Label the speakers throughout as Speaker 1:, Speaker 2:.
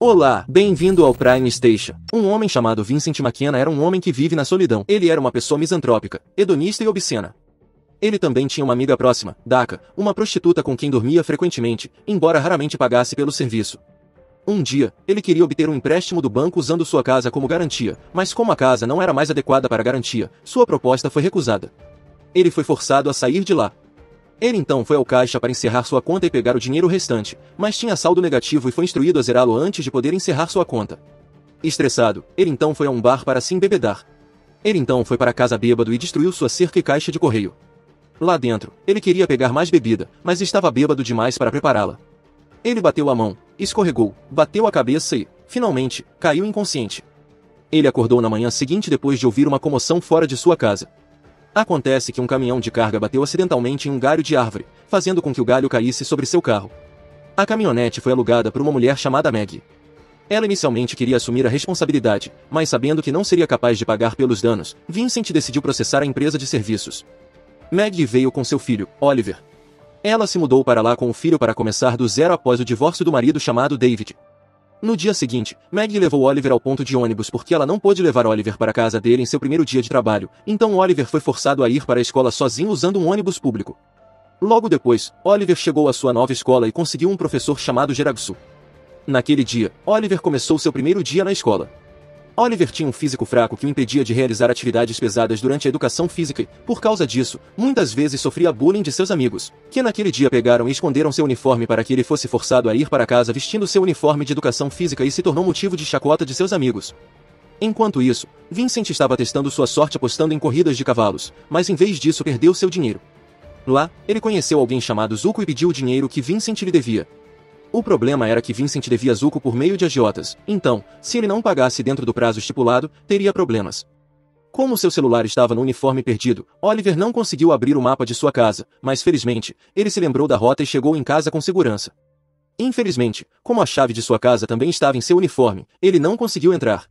Speaker 1: Olá, bem-vindo ao Prime Station. Um homem chamado Vincent McKenna era um homem que vive na solidão. Ele era uma pessoa misantrópica, hedonista e obscena. Ele também tinha uma amiga próxima, Daka, uma prostituta com quem dormia frequentemente, embora raramente pagasse pelo serviço. Um dia, ele queria obter um empréstimo do banco usando sua casa como garantia, mas como a casa não era mais adequada para garantia, sua proposta foi recusada. Ele foi forçado a sair de lá. Ele então foi ao caixa para encerrar sua conta e pegar o dinheiro restante, mas tinha saldo negativo e foi instruído a zerá-lo antes de poder encerrar sua conta. Estressado, ele então foi a um bar para se embebedar. Ele então foi para casa bêbado e destruiu sua cerca e caixa de correio. Lá dentro, ele queria pegar mais bebida, mas estava bêbado demais para prepará-la. Ele bateu a mão, escorregou, bateu a cabeça e, finalmente, caiu inconsciente. Ele acordou na manhã seguinte depois de ouvir uma comoção fora de sua casa. Acontece que um caminhão de carga bateu acidentalmente em um galho de árvore, fazendo com que o galho caísse sobre seu carro. A caminhonete foi alugada por uma mulher chamada Maggie. Ela inicialmente queria assumir a responsabilidade, mas sabendo que não seria capaz de pagar pelos danos, Vincent decidiu processar a empresa de serviços. Maggie veio com seu filho, Oliver. Ela se mudou para lá com o filho para começar do zero após o divórcio do marido chamado David. No dia seguinte, Maggie levou Oliver ao ponto de ônibus porque ela não pôde levar Oliver para a casa dele em seu primeiro dia de trabalho, então Oliver foi forçado a ir para a escola sozinho usando um ônibus público. Logo depois, Oliver chegou à sua nova escola e conseguiu um professor chamado Geragsu. Naquele dia, Oliver começou seu primeiro dia na escola. Oliver tinha um físico fraco que o impedia de realizar atividades pesadas durante a educação física e, por causa disso, muitas vezes sofria bullying de seus amigos, que naquele dia pegaram e esconderam seu uniforme para que ele fosse forçado a ir para casa vestindo seu uniforme de educação física e se tornou motivo de chacota de seus amigos. Enquanto isso, Vincent estava testando sua sorte apostando em corridas de cavalos, mas em vez disso perdeu seu dinheiro. Lá, ele conheceu alguém chamado Zuko e pediu o dinheiro que Vincent lhe devia. O problema era que Vincent devia Zuko por meio de agiotas, então, se ele não pagasse dentro do prazo estipulado, teria problemas. Como seu celular estava no uniforme perdido, Oliver não conseguiu abrir o mapa de sua casa, mas felizmente, ele se lembrou da rota e chegou em casa com segurança. Infelizmente, como a chave de sua casa também estava em seu uniforme, ele não conseguiu entrar.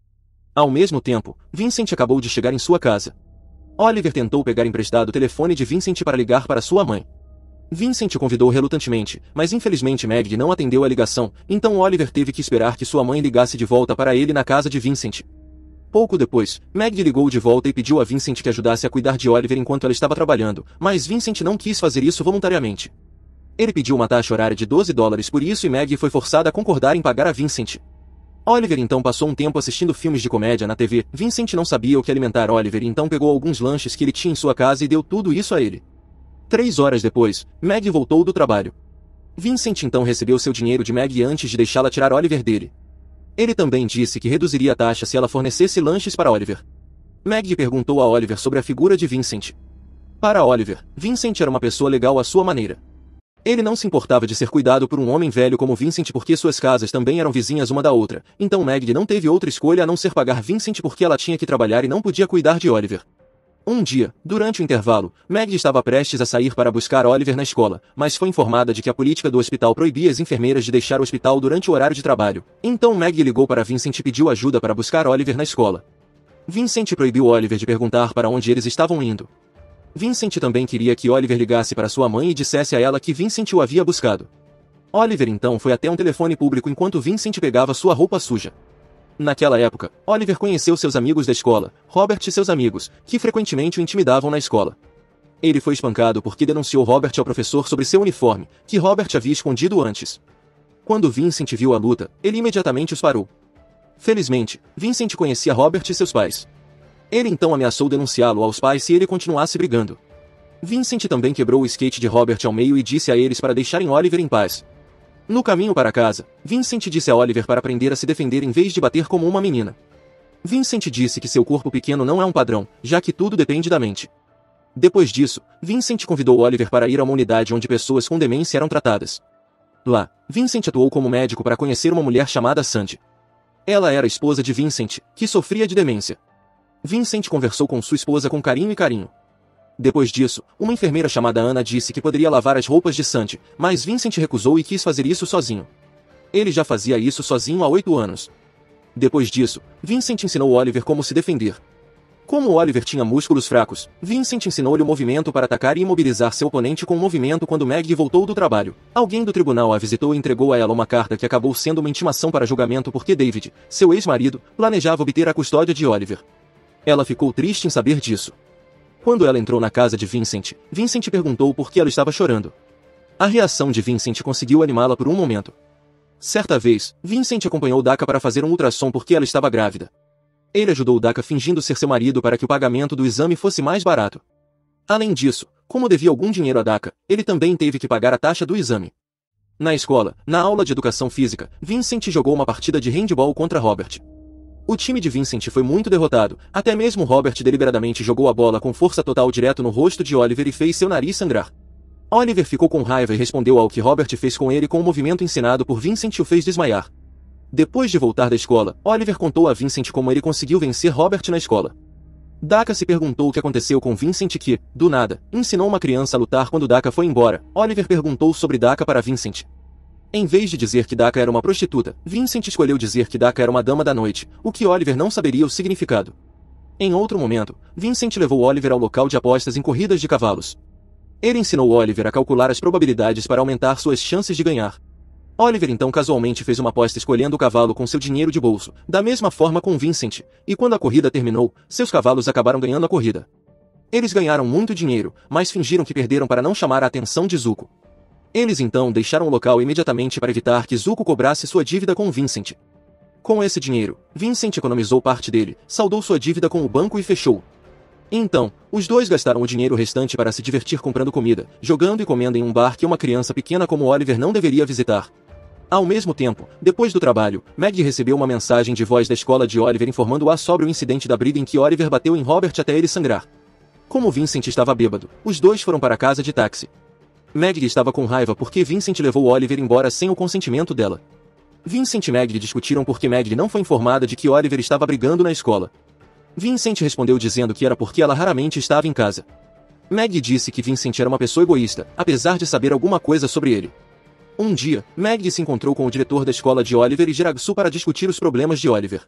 Speaker 1: Ao mesmo tempo, Vincent acabou de chegar em sua casa. Oliver tentou pegar emprestado o telefone de Vincent para ligar para sua mãe. Vincent o convidou relutantemente, mas infelizmente Maggie não atendeu a ligação, então Oliver teve que esperar que sua mãe ligasse de volta para ele na casa de Vincent. Pouco depois, Maggie ligou de volta e pediu a Vincent que ajudasse a cuidar de Oliver enquanto ela estava trabalhando, mas Vincent não quis fazer isso voluntariamente. Ele pediu uma taxa horária de $12 por isso e Maggie foi forçada a concordar em pagar a Vincent. Oliver então passou um tempo assistindo filmes de comédia na TV. Vincent não sabia o que alimentar Oliver e então pegou alguns lanches que ele tinha em sua casa e deu tudo isso a ele. 3 horas depois, Maggie voltou do trabalho. Vincent então recebeu seu dinheiro de Maggie antes de deixá-la tirar Oliver dele. Ele também disse que reduziria a taxa se ela fornecesse lanches para Oliver. Maggie perguntou a Oliver sobre a figura de Vincent. Para Oliver, Vincent era uma pessoa legal à sua maneira. Ele não se importava de ser cuidado por um homem velho como Vincent porque suas casas também eram vizinhas uma da outra, então Maggie não teve outra escolha a não ser pagar Vincent porque ela tinha que trabalhar e não podia cuidar de Oliver. Um dia, durante o intervalo, Maggie estava prestes a sair para buscar Oliver na escola, mas foi informada de que a política do hospital proibia as enfermeiras de deixar o hospital durante o horário de trabalho. Então Maggie ligou para Vincent e pediu ajuda para buscar Oliver na escola. Vincent proibiu Oliver de perguntar para onde eles estavam indo. Vincent também queria que Oliver ligasse para sua mãe e dissesse a ela que Vincent o havia buscado. Oliver então foi até um telefone público enquanto Vincent pegava sua roupa suja. Naquela época, Oliver conheceu seus amigos da escola, Robert e seus amigos, que frequentemente o intimidavam na escola. Ele foi espancado porque denunciou Robert ao professor sobre seu uniforme, que Robert havia escondido antes. Quando Vincent viu a luta, ele imediatamente os parou. Felizmente, Vincent conhecia Robert e seus pais. Ele então ameaçou denunciá-lo aos pais se ele continuasse brigando. Vincent também quebrou o skate de Robert ao meio e disse a eles para deixarem Oliver em paz. No caminho para casa, Vincent disse a Oliver para aprender a se defender em vez de bater como uma menina. Vincent disse que seu corpo pequeno não é um padrão, já que tudo depende da mente. Depois disso, Vincent convidou Oliver para ir a uma unidade onde pessoas com demência eram tratadas. Lá, Vincent atuou como médico para conhecer uma mulher chamada Sandy. Ela era a esposa de Vincent, que sofria de demência. Vincent conversou com sua esposa com carinho. Depois disso, uma enfermeira chamada Anna disse que poderia lavar as roupas de Sandy, mas Vincent recusou e quis fazer isso sozinho. Ele já fazia isso sozinho há 8 anos. Depois disso, Vincent ensinou Oliver como se defender. Como Oliver tinha músculos fracos, Vincent ensinou-lhe o movimento para atacar e imobilizar seu oponente com o movimento quando Maggie voltou do trabalho. Alguém do tribunal a visitou e entregou a ela uma carta que acabou sendo uma intimação para julgamento porque David, seu ex-marido, planejava obter a custódia de Oliver. Ela ficou triste em saber disso. Quando ela entrou na casa de Vincent, Vincent perguntou por que ela estava chorando. A reação de Vincent conseguiu animá-la por um momento. Certa vez, Vincent acompanhou Daka para fazer um ultrassom porque ela estava grávida. Ele ajudou Daka fingindo ser seu marido para que o pagamento do exame fosse mais barato. Além disso, como devia algum dinheiro a Daka, ele também teve que pagar a taxa do exame. Na escola, na aula de educação física, Vincent jogou uma partida de handball contra Robert. O time de Vincent foi muito derrotado, até mesmo Robert deliberadamente jogou a bola com força total direto no rosto de Oliver e fez seu nariz sangrar. Oliver ficou com raiva e respondeu ao que Robert fez com ele com um movimento ensinado por Vincent e o fez desmaiar. Depois de voltar da escola, Oliver contou a Vincent como ele conseguiu vencer Robert na escola. Daka se perguntou o que aconteceu com Vincent que, do nada, ensinou uma criança a lutar quando Daka foi embora. Oliver perguntou sobre Daka para Vincent. Em vez de dizer que Daka era uma prostituta, Vincent escolheu dizer que Daka era uma dama da noite, o que Oliver não saberia o significado. Em outro momento, Vincent levou Oliver ao local de apostas em corridas de cavalos. Ele ensinou Oliver a calcular as probabilidades para aumentar suas chances de ganhar. Oliver então casualmente fez uma aposta escolhendo o cavalo com seu dinheiro de bolso, da mesma forma com Vincent, e quando a corrida terminou, seus cavalos acabaram ganhando a corrida. Eles ganharam muito dinheiro, mas fingiram que perderam para não chamar a atenção de Zuko. Eles então deixaram o local imediatamente para evitar que Zuko cobrasse sua dívida com Vincent. Com esse dinheiro, Vincent economizou parte dele, saldou sua dívida com o banco e fechou. Então, os dois gastaram o dinheiro restante para se divertir comprando comida, jogando e comendo em um bar que uma criança pequena como Oliver não deveria visitar. Ao mesmo tempo, depois do trabalho, Maggie recebeu uma mensagem de voz da escola de Oliver informando-a sobre o incidente da briga em que Oliver bateu em Robert até ele sangrar. Como Vincent estava bêbado, os dois foram para casa de táxi. Maggie estava com raiva porque Vincent levou Oliver embora sem o consentimento dela. Vincent e Maggie discutiram porque Maggie não foi informada de que Oliver estava brigando na escola. Vincent respondeu dizendo que era porque ela raramente estava em casa. Maggie disse que Vincent era uma pessoa egoísta, apesar de saber alguma coisa sobre ele. Um dia, Maggie se encontrou com o diretor da escola de Oliver e Jiragusu para discutir os problemas de Oliver.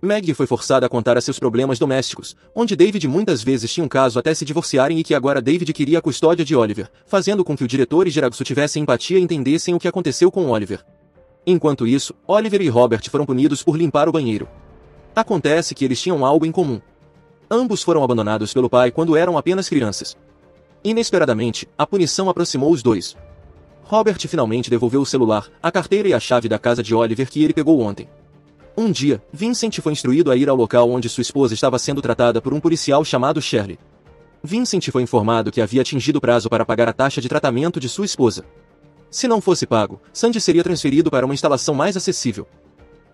Speaker 1: Maggie foi forçada a contar a seus problemas domésticos, onde David muitas vezes tinha um caso até se divorciarem e que agora David queria a custódia de Oliver, fazendo com que o diretor e Jiragusu tivessem empatia e entendessem o que aconteceu com Oliver. Enquanto isso, Oliver e Robert foram punidos por limpar o banheiro. Acontece que eles tinham algo em comum. Ambos foram abandonados pelo pai quando eram apenas crianças. Inesperadamente, a punição aproximou os dois. Robert finalmente devolveu o celular, a carteira e a chave da casa de Oliver que ele pegou ontem. Um dia, Vincent foi instruído a ir ao local onde sua esposa estava sendo tratada por um policial chamado Shirley. Vincent foi informado que havia atingido o prazo para pagar a taxa de tratamento de sua esposa. Se não fosse pago, Sandy seria transferido para uma instalação mais acessível.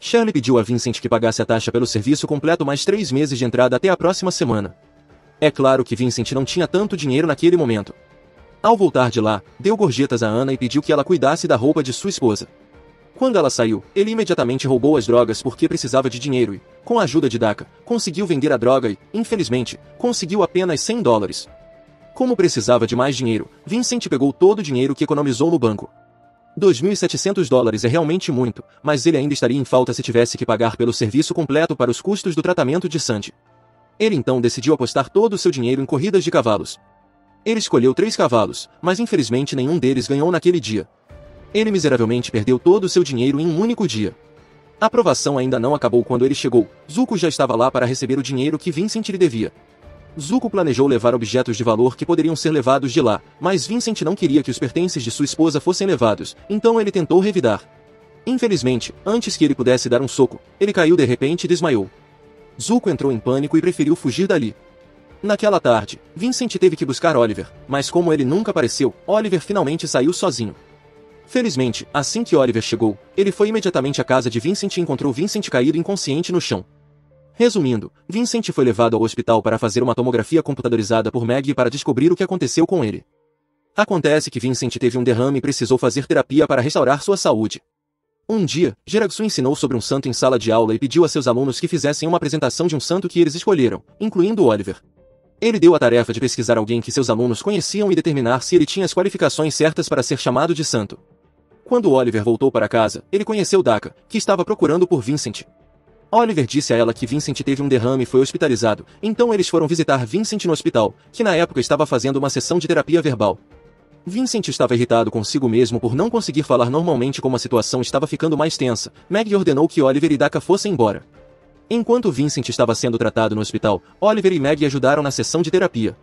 Speaker 1: Shirley pediu a Vincent que pagasse a taxa pelo serviço completo mais 3 meses de entrada até a próxima semana. É claro que Vincent não tinha tanto dinheiro naquele momento. Ao voltar de lá, deu gorjetas a Ana e pediu que ela cuidasse da roupa de sua esposa. Quando ela saiu, ele imediatamente roubou as drogas porque precisava de dinheiro e, com a ajuda de Daka, conseguiu vender a droga e, infelizmente, conseguiu apenas $100. Como precisava de mais dinheiro, Vincent pegou todo o dinheiro que economizou no banco. $2.700 é realmente muito, mas ele ainda estaria em falta se tivesse que pagar pelo serviço completo para os custos do tratamento de Sandy. Ele então decidiu apostar todo o seu dinheiro em corridas de cavalos. Ele escolheu 3 cavalos, mas infelizmente nenhum deles ganhou naquele dia. Ele miseravelmente perdeu todo o seu dinheiro em um único dia. A provação ainda não acabou quando ele chegou. Zuko já estava lá para receber o dinheiro que Vincent lhe devia. Zuko planejou levar objetos de valor que poderiam ser levados de lá, mas Vincent não queria que os pertences de sua esposa fossem levados, então ele tentou revidar. Infelizmente, antes que ele pudesse dar um soco, ele caiu de repente e desmaiou. Zuko entrou em pânico e preferiu fugir dali. Naquela tarde, Vincent teve que buscar Oliver, mas como ele nunca apareceu, Oliver finalmente saiu sozinho. Felizmente, assim que Oliver chegou, ele foi imediatamente à casa de Vincent e encontrou Vincent caído inconsciente no chão. Resumindo, Vincent foi levado ao hospital para fazer uma tomografia computadorizada por Maggie para descobrir o que aconteceu com ele. Acontece que Vincent teve um derrame e precisou fazer terapia para restaurar sua saúde. Um dia, Jiragusu ensinou sobre um santo em sala de aula e pediu a seus alunos que fizessem uma apresentação de um santo que eles escolheram, incluindo Oliver. Ele deu a tarefa de pesquisar alguém que seus alunos conheciam e determinar se ele tinha as qualificações certas para ser chamado de santo. Quando Oliver voltou para casa, ele conheceu Daka, que estava procurando por Vincent. Oliver disse a ela que Vincent teve um derrame e foi hospitalizado, então eles foram visitar Vincent no hospital, que na época estava fazendo uma sessão de terapia verbal. Vincent estava irritado consigo mesmo por não conseguir falar normalmente como a situação estava ficando mais tensa. Maggie ordenou que Oliver e Daka fossem embora. Enquanto Vincent estava sendo tratado no hospital, Oliver e Maggie ajudaram na sessão de terapia.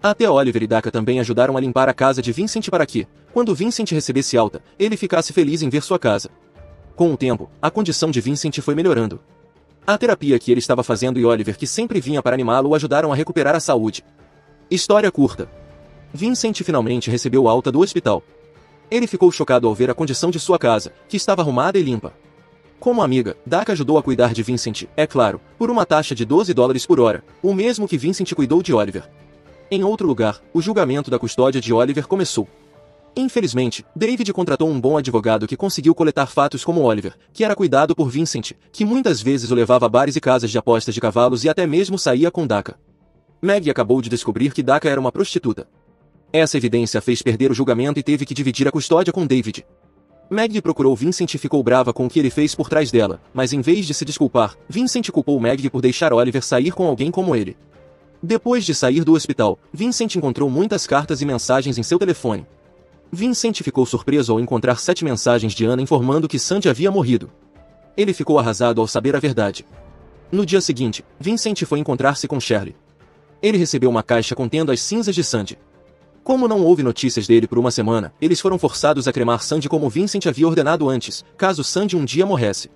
Speaker 1: Até Oliver e Daka também ajudaram a limpar a casa de Vincent para que, quando Vincent recebesse alta, ele ficasse feliz em ver sua casa. Com o tempo, a condição de Vincent foi melhorando. A terapia que ele estava fazendo e Oliver, que sempre vinha para animá-lo, o ajudaram a recuperar a saúde. História curta. Vincent finalmente recebeu alta do hospital. Ele ficou chocado ao ver a condição de sua casa, que estava arrumada e limpa. Como amiga, Daka ajudou a cuidar de Vincent, é claro, por uma taxa de $12 por hora, o mesmo que Vincent cuidou de Oliver. Em outro lugar, o julgamento da custódia de Oliver começou. Infelizmente, David contratou um bom advogado que conseguiu coletar fatos como Oliver, que era cuidado por Vincent, que muitas vezes o levava a bares e casas de apostas de cavalos e até mesmo saía com Daka. Maggie acabou de descobrir que Daka era uma prostituta. Essa evidência a fez perder o julgamento e teve que dividir a custódia com David. Maggie procurou Vincent e ficou brava com o que ele fez por trás dela, mas em vez de se desculpar, Vincent culpou Maggie por deixar Oliver sair com alguém como ele. Depois de sair do hospital, Vincent encontrou muitas cartas e mensagens em seu telefone. Vincent ficou surpreso ao encontrar 7 mensagens de Anna informando que Sandy havia morrido. Ele ficou arrasado ao saber a verdade. No dia seguinte, Vincent foi encontrar-se com Shirley. Ele recebeu uma caixa contendo as cinzas de Sandy. Como não houve notícias dele por uma semana, eles foram forçados a cremar Sandy como Vincent havia ordenado antes, caso Sandy um dia morresse.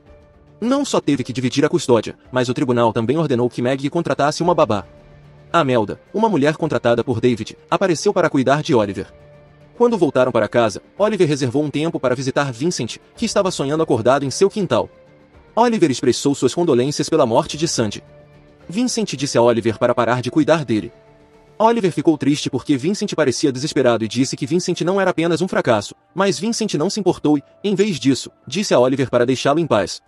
Speaker 1: Não só teve que dividir a custódia, mas o tribunal também ordenou que Maggie contratasse uma babá. Amelda, uma mulher contratada por David, apareceu para cuidar de Oliver. Quando voltaram para casa, Oliver reservou um tempo para visitar Vincent, que estava sonhando acordado em seu quintal. Oliver expressou suas condolências pela morte de Sandy. Vincent disse a Oliver para parar de cuidar dele. Oliver ficou triste porque Vincent parecia desesperado e disse que Vincent não era apenas um fracasso, mas Vincent não se importou e, em vez disso, disse a Oliver para deixá-lo em paz.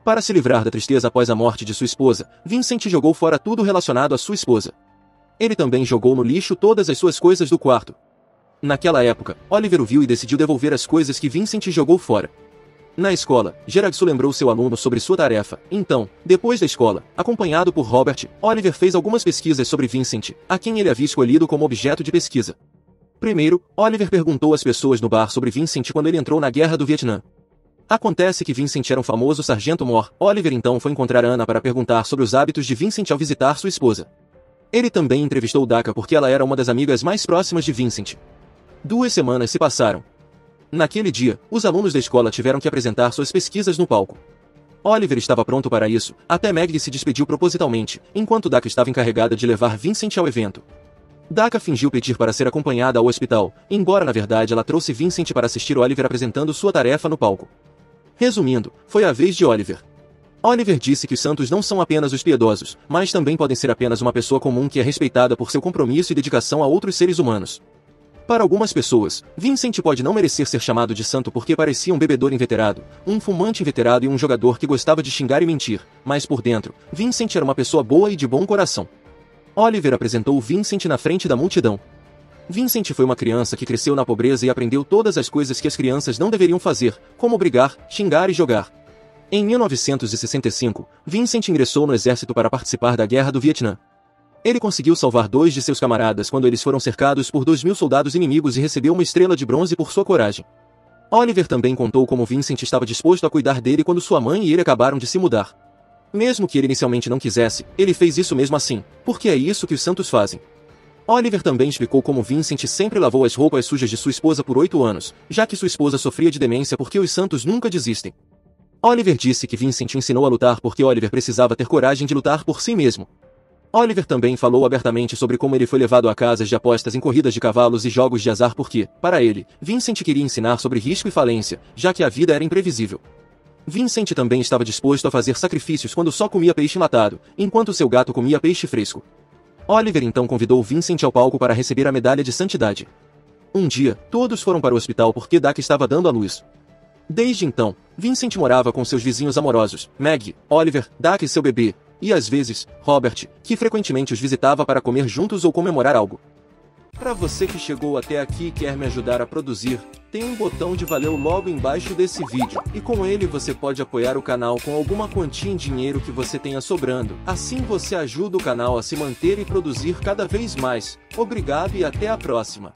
Speaker 1: Para se livrar da tristeza após a morte de sua esposa, Vincent jogou fora tudo relacionado à sua esposa. Ele também jogou no lixo todas as suas coisas do quarto. Naquela época, Oliver o viu e decidiu devolver as coisas que Vincent jogou fora. Na escola, Geragso lembrou seu aluno sobre sua tarefa. Então, depois da escola, acompanhado por Robert, Oliver fez algumas pesquisas sobre Vincent, a quem ele havia escolhido como objeto de pesquisa. Primeiro, Oliver perguntou às pessoas no bar sobre Vincent quando ele entrou na Guerra do Vietnã. Acontece que Vincent era um famoso sargento mor. Oliver então foi encontrar Anna para perguntar sobre os hábitos de Vincent ao visitar sua esposa. Ele também entrevistou Daka porque ela era uma das amigas mais próximas de Vincent. 2 semanas se passaram. Naquele dia, os alunos da escola tiveram que apresentar suas pesquisas no palco. Oliver estava pronto para isso, até Maggie se despediu propositalmente, enquanto Daka estava encarregada de levar Vincent ao evento. Daka fingiu pedir para ser acompanhada ao hospital, embora na verdade ela trouxe Vincent para assistir Oliver apresentando sua tarefa no palco. Resumindo, foi a vez de Oliver. Oliver disse que os santos não são apenas os piedosos, mas também podem ser apenas uma pessoa comum que é respeitada por seu compromisso e dedicação a outros seres humanos. Para algumas pessoas, Vincent pode não merecer ser chamado de santo porque parecia um bebedor inveterado, um fumante inveterado e um jogador que gostava de xingar e mentir, mas por dentro, Vincent era uma pessoa boa e de bom coração. Oliver apresentou Vincent na frente da multidão. Vincent foi uma criança que cresceu na pobreza e aprendeu todas as coisas que as crianças não deveriam fazer, como brigar, xingar e jogar. Em 1965, Vincent ingressou no exército para participar da Guerra do Vietnã. Ele conseguiu salvar 2 de seus camaradas quando eles foram cercados por 2.000 soldados inimigos e recebeu uma estrela de bronze por sua coragem. Oliver também contou como Vincent estava disposto a cuidar dele quando sua mãe e ele acabaram de se mudar. Mesmo que ele inicialmente não quisesse, ele fez isso mesmo assim, porque é isso que os santos fazem. Oliver também explicou como Vincent sempre lavou as roupas sujas de sua esposa por 8 anos, já que sua esposa sofria de demência porque os santos nunca desistem. Oliver disse que Vincent ensinou a lutar porque Oliver precisava ter coragem de lutar por si mesmo. Oliver também falou abertamente sobre como ele foi levado a casas de apostas em corridas de cavalos e jogos de azar porque, para ele, Vincent queria ensinar sobre risco e falência, já que a vida era imprevisível. Vincent também estava disposto a fazer sacrifícios quando só comia peixe enlatado, enquanto seu gato comia peixe fresco. Oliver então convidou Vincent ao palco para receber a medalha de santidade. Um dia, todos foram para o hospital porque Daka estava dando à luz. Desde então, Vincent morava com seus vizinhos amorosos, Maggie, Oliver, Daka e seu bebê, e às vezes, Robert, que frequentemente os visitava para comer juntos ou comemorar algo. Para você que chegou até aqui e quer me ajudar a produzir, tem um botão de valeu logo embaixo desse vídeo, e com ele você pode apoiar o canal com alguma quantia em dinheiro que você tenha sobrando. Assim você ajuda o canal a se manter e produzir cada vez mais. Obrigado e até a próxima.